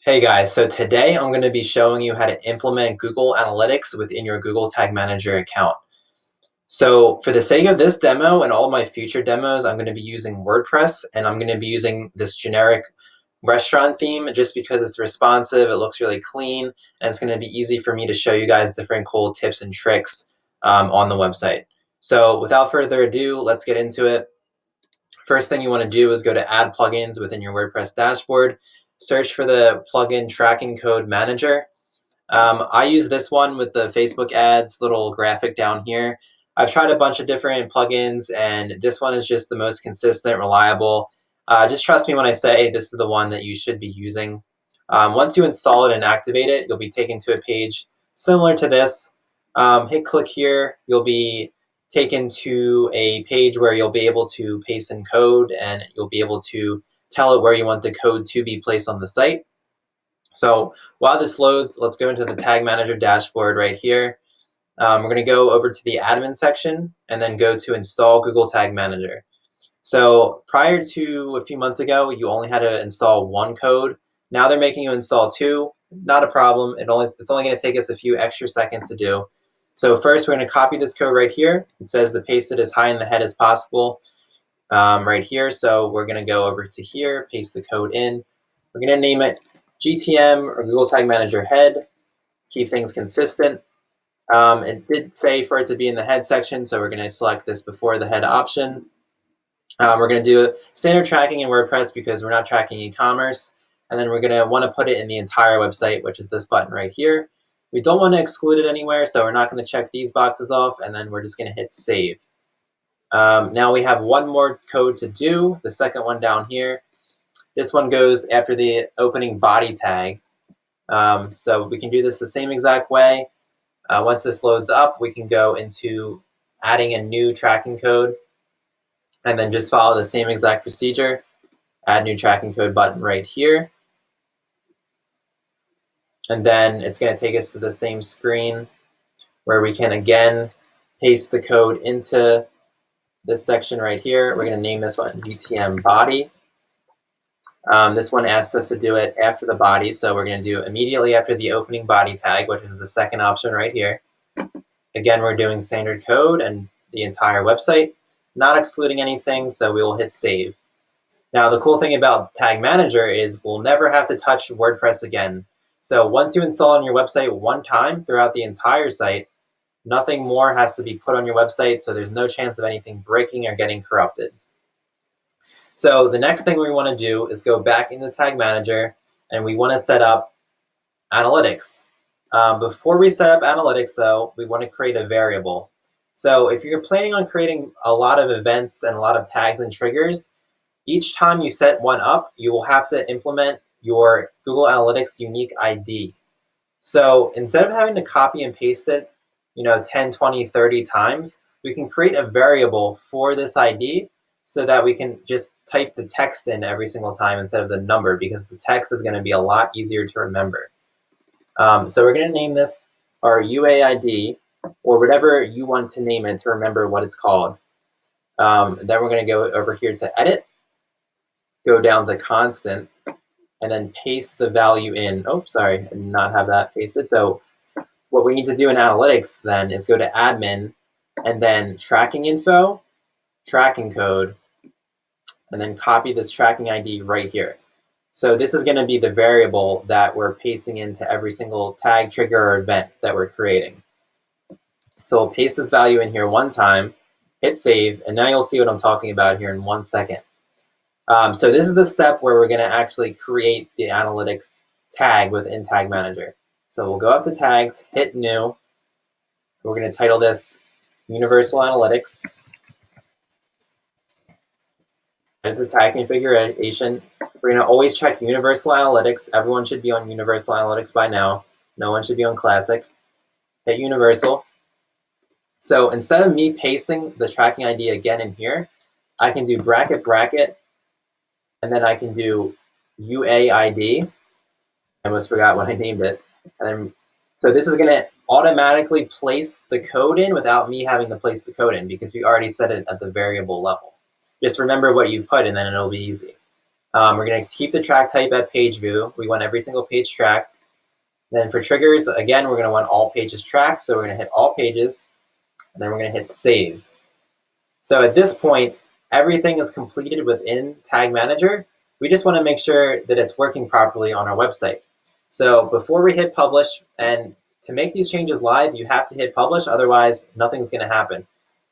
Hey guys, so today I'm going to be showing you how to implement Google Analytics within your Google Tag Manager account. So for the sake of this demo and all of my future demos, I'm going to be using WordPress and I'm going to be using this generic restaurant theme just because it's responsive, it looks really clean, and it's going to be easy for me to show you guys different cool tips and tricks on the website. So without further ado, let's get into it. First thing you want to do is go to Add Plugins within your WordPress dashboard. Search for the plugin Tracking Code Manager. I use this one with the Facebook ads little graphic down here. I've tried a bunch of different plugins, and this one is just the most consistent, reliable. Just trust me when I say this is the one that you should be using. Once you install it and activate it, you'll be taken to a page similar to this. Hit click here. You'll be taken to a page where you'll be able to paste in code, and you'll be able to tell it where you want the code to be placed on the site. So while this loads, let's go into the Tag Manager dashboard right here. We're going to go over to the admin section and then go to install Google Tag Manager. So prior to a few months ago, you only had to install one code. Now they're making you install two. Not a problem. It's only going to take us a few extra seconds to do. So first, we're going to copy this code right here. It says to paste it as high in the head as possible right here. So we're going to go over to here, paste the code in. We're going to name it GTM or Google Tag Manager head to keep things consistent. It did say for it to be in the head section, so we're going to select this before the head option. We're going to do standard tracking in WordPress because we're not tracking e-commerce. And then we're going to want to put it in the entire website, which is this button right here. We don't want to exclude it anywhere, so we're not going to check these boxes off, and then we're just going to hit save. Now we have one more code to do, the second one down here. This one goes after the opening body tag. So we can do this the same exact way. Once this loads up, we can go into adding a new tracking code and then just follow the same exact procedure. Add new tracking code button right here. And then it's going to take us to the same screen where we can again paste the code into this section right here. We're going to name this one GTM body. This one asks us to do it after the body, so we're going to do immediately after the opening body tag, which is the second option right here. Again, we're doing standard code and the entire website, not excluding anything, so we will hit save. Now, the cool thing about Tag Manager is we'll never have to touch WordPress again. So once you install on your website one time throughout the entire site, nothing more has to be put on your website, so there's no chance of anything breaking or getting corrupted. So the next thing we want to do is go back in the Tag Manager, and we want to set up analytics. Before we set up analytics, though, we want to create a variable. So if you're planning on creating a lot of events and a lot of tags and triggers, each time you set one up, you will have to implement your Google Analytics unique ID. So instead of having to copy and paste it, 10, 20, 30 times, we can create a variable for this ID so that we can just type the text in every single time instead of the number, because the text is going to be a lot easier to remember. So we're going to name this our UAID, or whatever you want to name it to remember what it's called. Then we're going to go over here to edit, go down to constant, and then paste the value in. Oh, sorry, I did not have that pasted. So what we need to do in analytics then is go to admin and then tracking info, tracking code, and then copy this tracking ID right here. So this is going to be the variable that we're pasting into every single tag, trigger, or event that we're creating. So we'll paste this value in here one time, hit save, and now you'll see what I'm talking about here in 1 second. So this is the step where we're going to actually create the analytics tag within Tag Manager. So we'll go up to tags, hit new. We're going to title this Universal Analytics. Edit the tag configuration. We're going to always check Universal Analytics. Everyone should be on Universal Analytics by now. No one should be on Classic. Hit Universal. So instead of me pasting the tracking ID again in here, I can do bracket, bracket, and then I can do UAID. I almost forgot what I named it. And then, so this is going to automatically place the code in without me having to place the code in because we already set it at the variable level. Just remember what you put and then it'll be easy. We're going to keep the track type at page view. We want every single page tracked. Then for triggers, again, we're going to want all pages tracked. So we're going to hit all pages, and then we're going to hit save. So at this point, everything is completed within Tag Manager. We just want to make sure that it's working properly on our website. So before we hit publish, and to make these changes live, you have to hit publish, otherwise nothing's going to happen.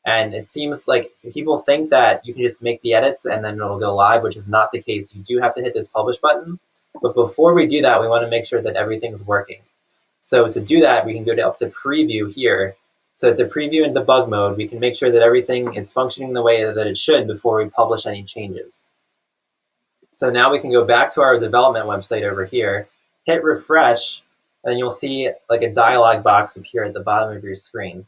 And it seems like people think that you can just make the edits and then it'll go live, which is not the case. You do have to hit this publish button. But before we do that, we want to make sure that everything's working. So to do that, we can go up to preview here. So it's a preview in debug mode. We can make sure that everything is functioning the way that it should before we publish any changes. So now we can go back to our development website over here, hit refresh, and you'll see like a dialog box appear at the bottom of your screen.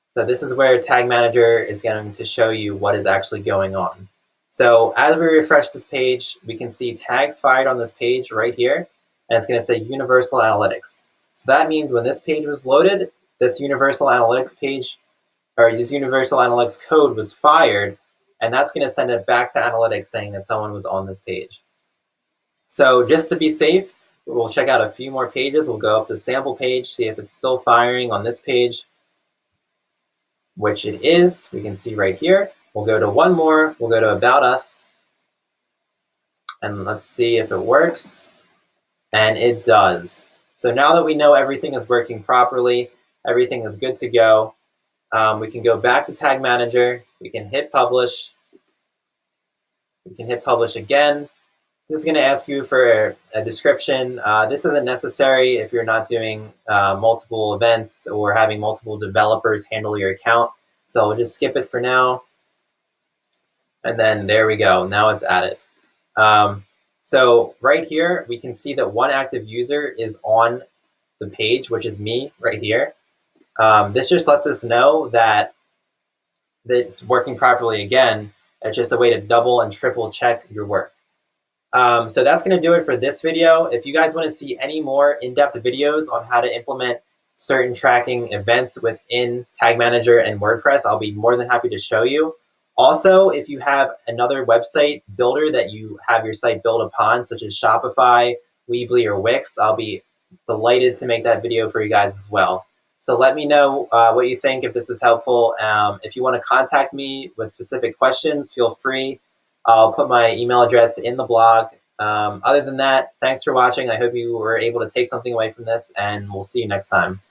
So this is where Tag Manager is going to show you what is actually going on. So as we refresh this page, we can see tags fired on this page right here, and it's going to say Universal Analytics. So that means when this page was loaded, this Universal Analytics page, or this Universal Analytics code was fired, and that's going to send it back to Analytics saying that someone was on this page. So just to be safe, we'll check out a few more pages. We'll go up to sample page, see if it's still firing on this page, which it is. We can see right here. We'll go to one more. We'll go to About Us, and let's see if it works. And it does. So now that we know everything is working properly, everything is good to go, we can go back to Tag Manager. We can hit publish. We can hit publish again. This is going to ask you for a description. This isn't necessary if you're not doing multiple events or having multiple developers handle your account. So we'll just skip it for now. And then there we go. Now it's added. So right here, we can see that one active user is on the page, which is me right here. This just lets us know that it's working properly again. It's just a way to double and triple check your work. So that's going to do it for this video. If you guys want to see any more in-depth videos on how to implement certain tracking events within Tag Manager and WordPress, I'll be more than happy to show you. Also, if you have another website builder that you have your site built upon, such as Shopify, Weebly, or Wix, I'll be delighted to make that video for you guys as well. So let me know what you think, if this was helpful. If you want to contact me with specific questions, feel free. I'll put my email address in the blog. Other than that, thanks for watching. I hope you were able to take something away from this, and we'll see you next time.